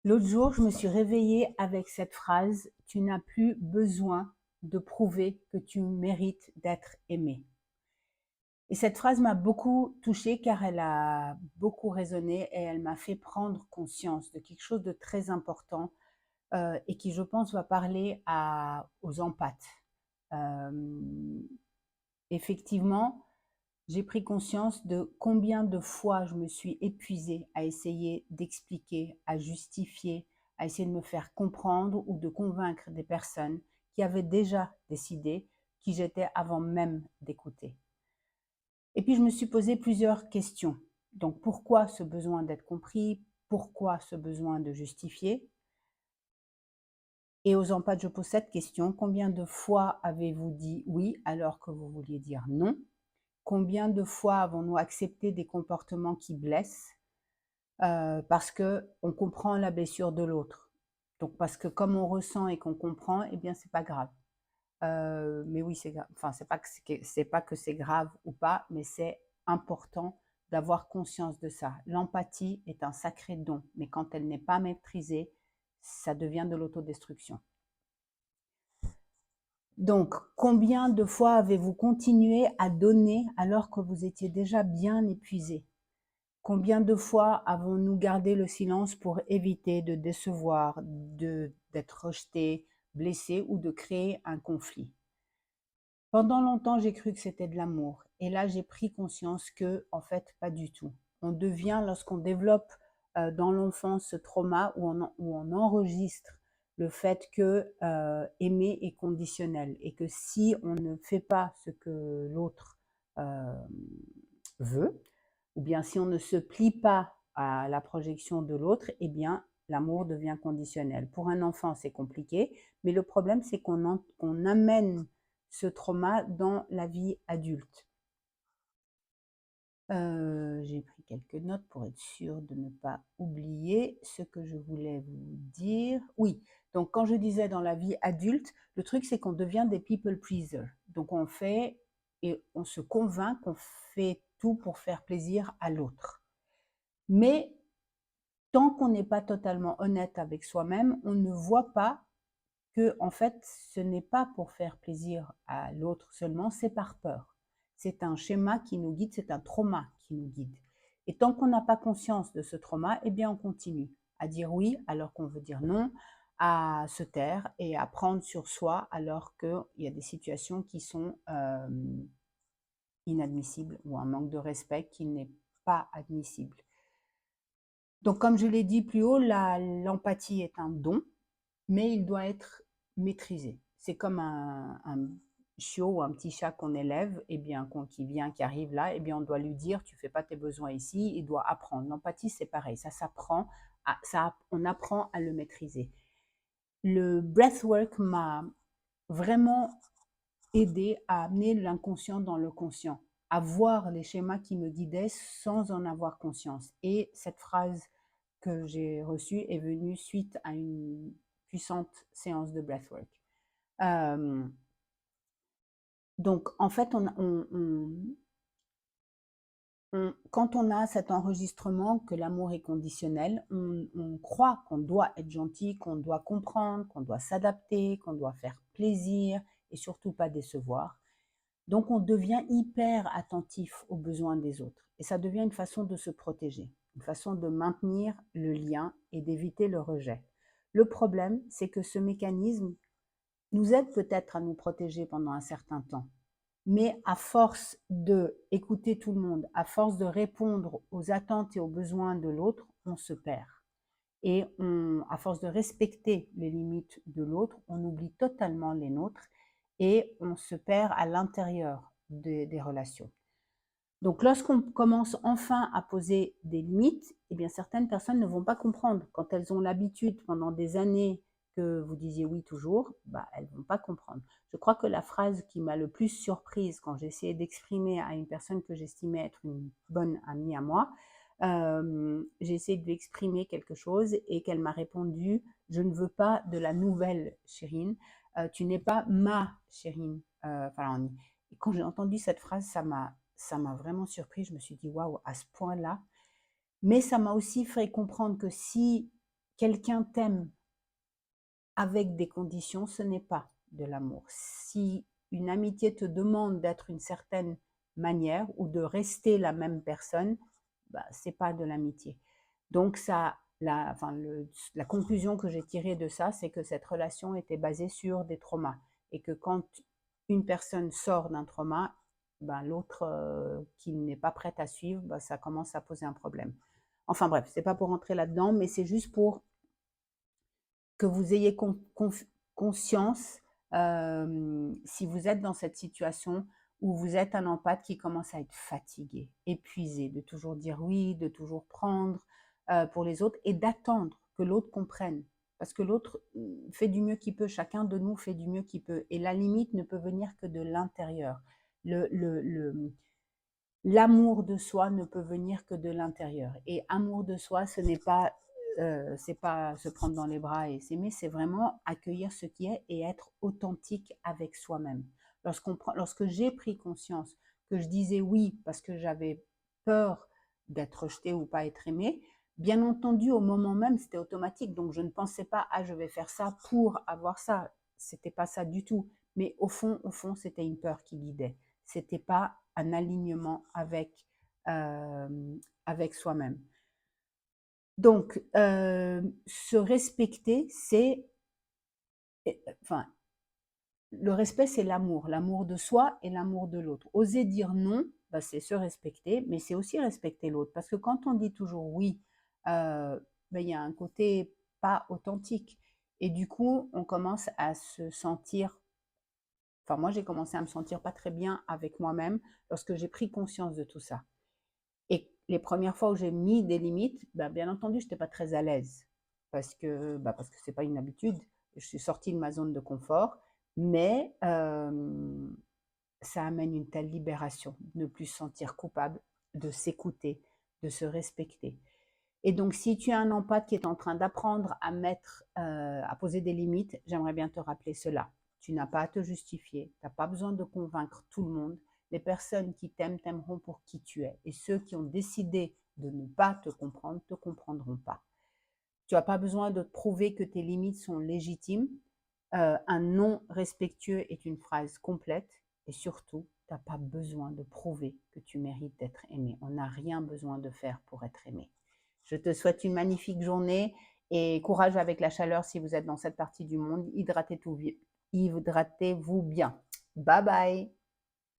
L'autre jour, je me suis réveillée avec cette phrase: «Tu n'as plus besoin de prouver que tu mérites d'être aimé». Et cette phrase m'a beaucoup touchée car elle a beaucoup résonné et elle m'a fait prendre conscience de quelque chose de très important, et qui, je pense, va parler aux empathes. Hem, Effectivement, j'ai pris conscience de combien de fois je me suis épuisée à essayer d'expliquer, à justifier, à essayer de me faire comprendre ou de convaincre des personnes qui avaient déjà décidé qui j'étais avant même d'écouter. Et puis je me suis posé plusieurs questions. Donc pourquoi ce besoin d'être compris? Pourquoi ce besoin de justifier? Et aux empathes, je pose cette question: combien de fois avez-vous dit oui alors que vous vouliez dire non? Combien de fois avons-nous accepté des comportements qui blessent, parce qu'on comprend la blessure de l'autre? Donc parce que comme on ressent et qu'on comprend, eh bien c'est pas grave. Mais oui, c'est grave. Enfin, c'est pas que c'est grave ou pas, mais c'est important d'avoir conscience de ça. L'empathie est un sacré don, mais quand elle n'est pas maîtrisée, ça devient de l'autodestruction. Donc, combien de fois avez-vous continué à donner alors que vous étiez déjà bien épuisé? Combien de fois avons-nous gardé le silence pour éviter de décevoir, d'être rejeté, blessé ou de créer un conflit? Pendant longtemps, j'ai cru que c'était de l'amour et là, j'ai pris conscience que, en fait, pas du tout. On devient, lorsqu'on développe, dans l'enfance ce trauma où on enregistre le fait que, aimer est conditionnel et que si on ne fait pas ce que l'autre, hem, veut, ou bien si on ne se plie pas à la projection de l'autre, eh bien, l'amour devient conditionnel. Pour un enfant, c'est compliqué, mais le problème, c'est qu'on amène ce trauma dans la vie adulte. J'ai pris quelques notes pour être sûre de ne pas oublier ce que je voulais vous dire. Oui, donc quand je disais dans la vie adulte, le truc c'est qu'on devient des people pleasers. Donc on fait et on se convainc qu'on fait tout pour faire plaisir à l'autre. Mais tant qu'on n'est pas totalement honnête avec soi-même, on ne voit pas que, en fait, ce n'est pas pour faire plaisir à l'autre seulement, c'est par peur. C'est un schéma qui nous guide, c'est un trauma qui nous guide. Et tant qu'on n'a pas conscience de ce trauma, eh bien, on continue à dire oui alors qu'on veut dire non, à se taire et à prendre sur soi alors qu'il y a des situations qui sont inadmissibles ou un manque de respect qui n'est pas admissible. Donc, comme je l'ai dit plus haut, l'empathie est un don, mais il doit être maîtrisé. C'est comme un chiot ou un petit chat qu'on élève, et bien, qui vient, qui arrive là, et bien, on doit lui dire, tu fais pas tes besoins ici, il doit apprendre. L'empathie, c'est pareil, ça s'apprend, on apprend à le maîtriser. Le breathwork m'a vraiment aidé à amener l'inconscient dans le conscient, à voir les schémas qui me guidaient sans en avoir conscience. Et cette phrase que j'ai reçue est venue suite à une puissante séance de breathwork. Euh, donc, en fait, quand on a cet enregistrement que l'amour est conditionnel, on croit qu'on doit être gentil, qu'on doit comprendre, qu'on doit s'adapter, qu'on doit faire plaisir et surtout pas décevoir. Donc, on devient hyper attentif aux besoins des autres. Et ça devient une façon de se protéger, une façon de maintenir le lien et d'éviter le rejet. Le problème, c'est que ce mécanisme nous aide peut-être à nous protéger pendant un certain temps. Mais à force d'écouter tout le monde, à force de répondre aux attentes et aux besoins de l'autre, on se perd. Et à force de respecter les limites de l'autre, on oublie totalement les nôtres et on se perd à l'intérieur des relations. Donc lorsqu'on commence enfin à poser des limites, eh bien certaines personnes ne vont pas comprendre. Quand elles ont l'habitude pendant des années que vous disiez oui toujours, bah, elles ne vont pas comprendre. Je crois que la phrase qui m'a le plus surprise quand j'ai essayé d'exprimer à une personne que j'estimais être une bonne amie à moi, j'ai essayé de lui exprimer quelque chose et qu'elle m'a répondu: je ne veux pas de la nouvelle Chérine, tu n'es pas ma Chérine. Et quand j'ai entendu cette phrase, ça m'a vraiment surpris. Je me suis dit waouh, à ce point-là. Mais ça m'a aussi fait comprendre que si quelqu'un t'aime avec des conditions, ce n'est pas de l'amour. Si une amitié te demande d'être une certaine manière ou de rester la même personne, bah, c'est pas de l'amitié. Donc ça, la conclusion que j'ai tirée de ça, c'est que cette relation était basée sur des traumas et que quand une personne sort d'un trauma, ben, l'autre qui n'est pas prête à suivre, ben, ça commence à poser un problème. Enfin bref, c'est pas pour rentrer là-dedans, mais c'est juste pour que vous ayez conscience, si vous êtes dans cette situation où vous êtes un empathe qui commence à être fatigué, épuisé, de toujours dire oui, de toujours prendre pour les autres et d'attendre que l'autre comprenne. Parce que l'autre fait du mieux qu'il peut, chacun de nous fait du mieux qu'il peut. Et la limite ne peut venir que de l'intérieur. L'amour de soi ne peut venir que de l'intérieur. Et amour de soi, ce n'est pas c'est pas se prendre dans les bras et s'aimer, c'est vraiment accueillir ce qui est et être authentique avec soi-même. Lorsque j'ai pris conscience que je disais oui parce que j'avais peur d'être rejetée ou pas être aimée, bien entendu, au moment même, c'était automatique. Donc, je ne pensais pas, ah, je vais faire ça pour avoir ça. C'était pas ça du tout. Mais au fond, c'était une peur qui guidait. C'était pas un alignement avec soi-même. Donc, se respecter, c'est, enfin, le respect, c'est l'amour de soi et l'amour de l'autre. Oser dire non, bah, c'est se respecter, mais c'est aussi respecter l'autre. Parce que quand on dit toujours oui, bah, il y a un côté pas authentique. Et du coup, on commence à se sentir, enfin moi j'ai commencé à me sentir pas très bien avec moi-même lorsque j'ai pris conscience de tout ça. Et les premières fois où j'ai mis des limites, bah, bien entendu, je n'étais pas très à l'aise parce que c'est pas une habitude. Je suis sortie de ma zone de confort, mais ça amène une telle libération, de ne plus se sentir coupable, de s'écouter, de se respecter. Et donc, si tu as un empathe qui est en train d'apprendre à poser des limites, j'aimerais bien te rappeler cela. Tu n'as pas à te justifier, tu n'as pas besoin de convaincre tout le monde. Les personnes qui t'aiment t'aimeront pour qui tu es. Et ceux qui ont décidé de ne pas te comprendre, te comprendront pas. Tu n'as pas besoin de prouver que tes limites sont légitimes. Un non respectueux est une phrase complète. Et surtout, tu n'as pas besoin de prouver que tu mérites d'être aimé. On n'a rien besoin de faire pour être aimé. Je te souhaite une magnifique journée et courage avec la chaleur si vous êtes dans cette partie du monde. Hydratez-vous bien. Bye bye.